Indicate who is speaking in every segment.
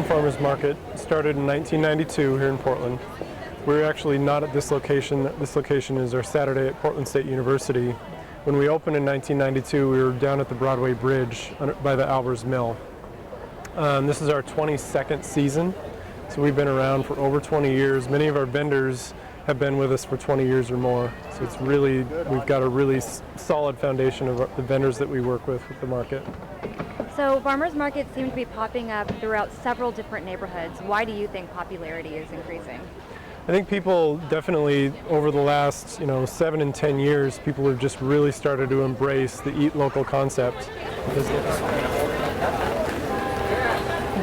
Speaker 1: Farmers Market started in 1992 here in Portland. We're actually not at this location. This location is our Saturday at Portland State University. When we opened in 1992, we were down at the Broadway Bridge by the Albers Mill. This is our 22nd season, so we've been around for over 20 years. Many of our vendors have been with us for 20 years or more. So it's really, we've got a really solid foundation of the vendors that we work with the market.
Speaker 2: So farmers markets seem to be popping up throughout several different neighborhoods. Why do you think popularity is increasing?
Speaker 1: I think people definitely, over the last 7 and 10 years, people have just really started to embrace the eat local concept.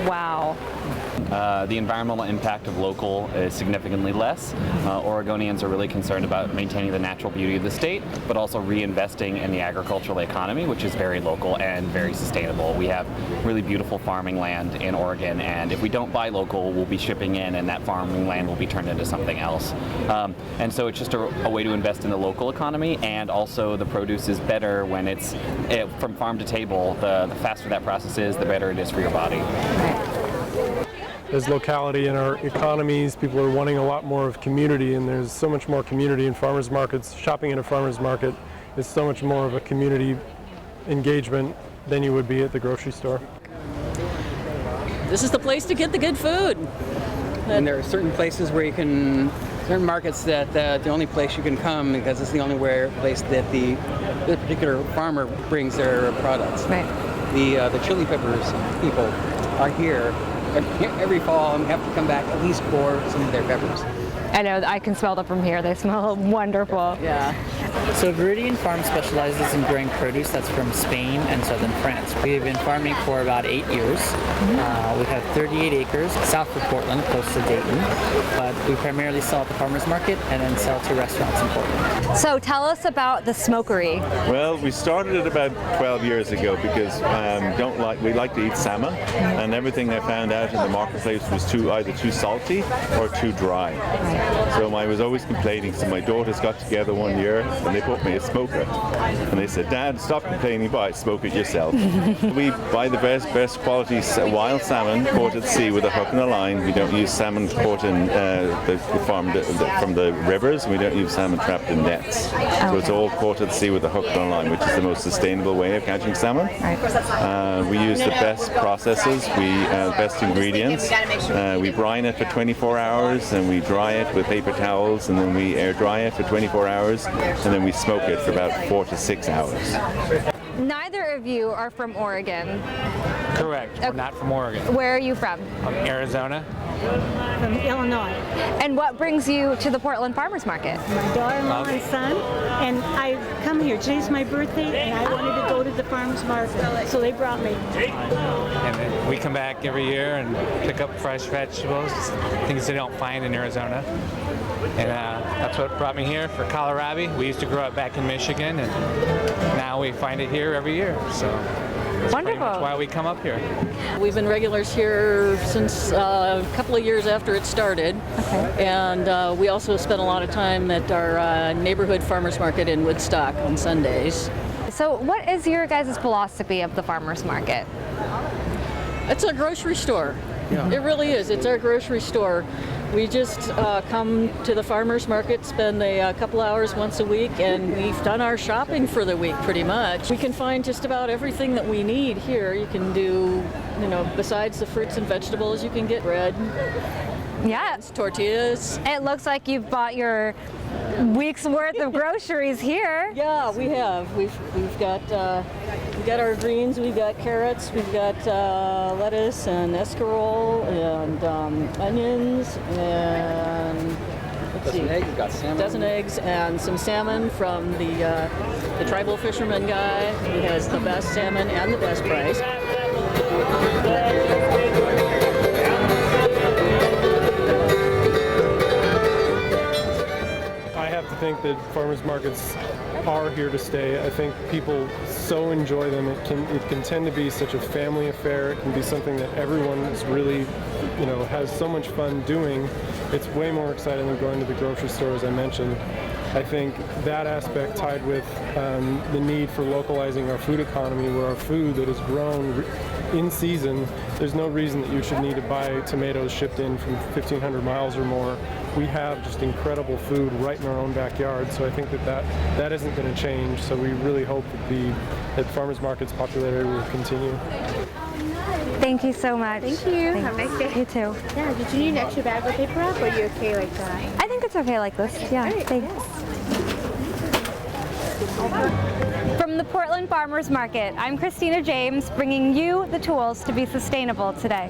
Speaker 2: Wow.
Speaker 3: The environmental impact of local is significantly less. Oregonians are really concerned about maintaining the natural beauty of the state, but also reinvesting in the agricultural economy, which is very local and very sustainable. We have really beautiful farming land in Oregon, and if we don't buy local, we'll be shipping in, and that farming land will be turned into something else. And so it's just a way to invest in the local economy, and also the produce is better when it's from farm to table. The faster that process is, the better it is for your body.
Speaker 1: As locality in our economies, people are wanting a lot more of community, and there's so much more community in farmers markets. Shopping at a farmers market is so much more of a community engagement than you would be at the grocery store.
Speaker 4: This is the place to get the good food.
Speaker 5: And there are certain places where you can, certain markets that the only place you can come because it's the only place that the particular farmer brings their products.
Speaker 2: Right.
Speaker 5: The chili peppers people are here every fall and have to come back at least for some of their peppers.
Speaker 2: I know, I can smell them from here. They smell wonderful.
Speaker 5: Yeah.
Speaker 6: So Viridian Farm specializes in growing produce that's from Spain and southern France. We have been farming for about 8 years. We have 38 acres south of Portland, close to Dayton. But we primarily sell at the farmers market and then sell to restaurants in Portland.
Speaker 2: So tell us about the smokery.
Speaker 7: Well, we started it about 12 years ago because we like to eat salmon, and everything I found out in the marketplace was either too salty or too dry. So I was always complaining. So my daughters got together one year and they bought me a smoker. And they said, "Dad, stop complaining, smoke it yourself." We buy the best quality wild salmon caught at sea with a hook and a line. We don't use salmon caught in from the rivers. We don't use salmon trapped in nets. So it's all caught at sea with a hook and a line, which is the most sustainable way of catching salmon. We use the best processes, best ingredients. We brine it for 24 hours and we dry it with paper towels, and then we air dry it for 24 hours, and then we smoke it for about 4 to 6 hours.
Speaker 2: Neither of you are from Oregon.
Speaker 8: Correct. We're not from Oregon.
Speaker 2: Where are you from?
Speaker 8: Arizona.
Speaker 9: From Illinois.
Speaker 2: And what brings you to the Portland Farmers Market?
Speaker 9: My daughter-in-law and son, and I come here. Today's my birthday, and I wanted to go to the farmers market, so they brought me.
Speaker 8: And then we come back every year and pick up fresh vegetables, things they don't find in Arizona. And that's what brought me here for kohlrabi. We used to grow it back in Michigan, and now we find it here every year. So that's pretty much why we come up here.
Speaker 4: We've been regulars here since a couple of years after it started.
Speaker 2: Okay.
Speaker 4: And we also spent a lot of time at our neighborhood farmers market in Woodstock on Sundays.
Speaker 2: So what is your guys' philosophy of the farmers market?
Speaker 4: It's a grocery store. Yeah. It really is. It's our grocery store. We just come to the farmers market, spend a couple hours once a week, and we've done our shopping for the week pretty much. We can find just about everything that we need here. You can do, besides the fruits and vegetables, you can get bread.
Speaker 2: Yeah.
Speaker 4: Tortillas.
Speaker 2: It looks like you've bought your week's worth of groceries here.
Speaker 4: Yeah, we have. We've got our greens, we've got carrots, we've got lettuce and escarole and onions and dozen eggs and some salmon from the tribal fisherman guy who has the best salmon and the best price.
Speaker 1: I think that farmers markets are here to stay. I think people so enjoy them. It can tend to be such a family affair. It can be something that everyone is really, has so much fun doing. It's way more exciting than going to the grocery store, as I mentioned. I think that aspect tied with the need for localizing our food economy, where our food that is grown in season, there's no reason that you should need to buy tomatoes shipped in from 1,500 miles or more. We have just incredible food right in our own backyard, so I think that isn't going to change. So we really hope that farmers market's popularity will continue.
Speaker 2: Thank you so much.
Speaker 10: Thank you. Have a nice day.
Speaker 2: You too.
Speaker 10: Yeah, did you need an extra bag with paper wrap, or are you okay like that?
Speaker 2: I think it's okay like this. Yeah,
Speaker 10: All right.
Speaker 2: thanks. From the Portland Farmers Market, I'm Christina James, bringing you the tools to be sustainable today.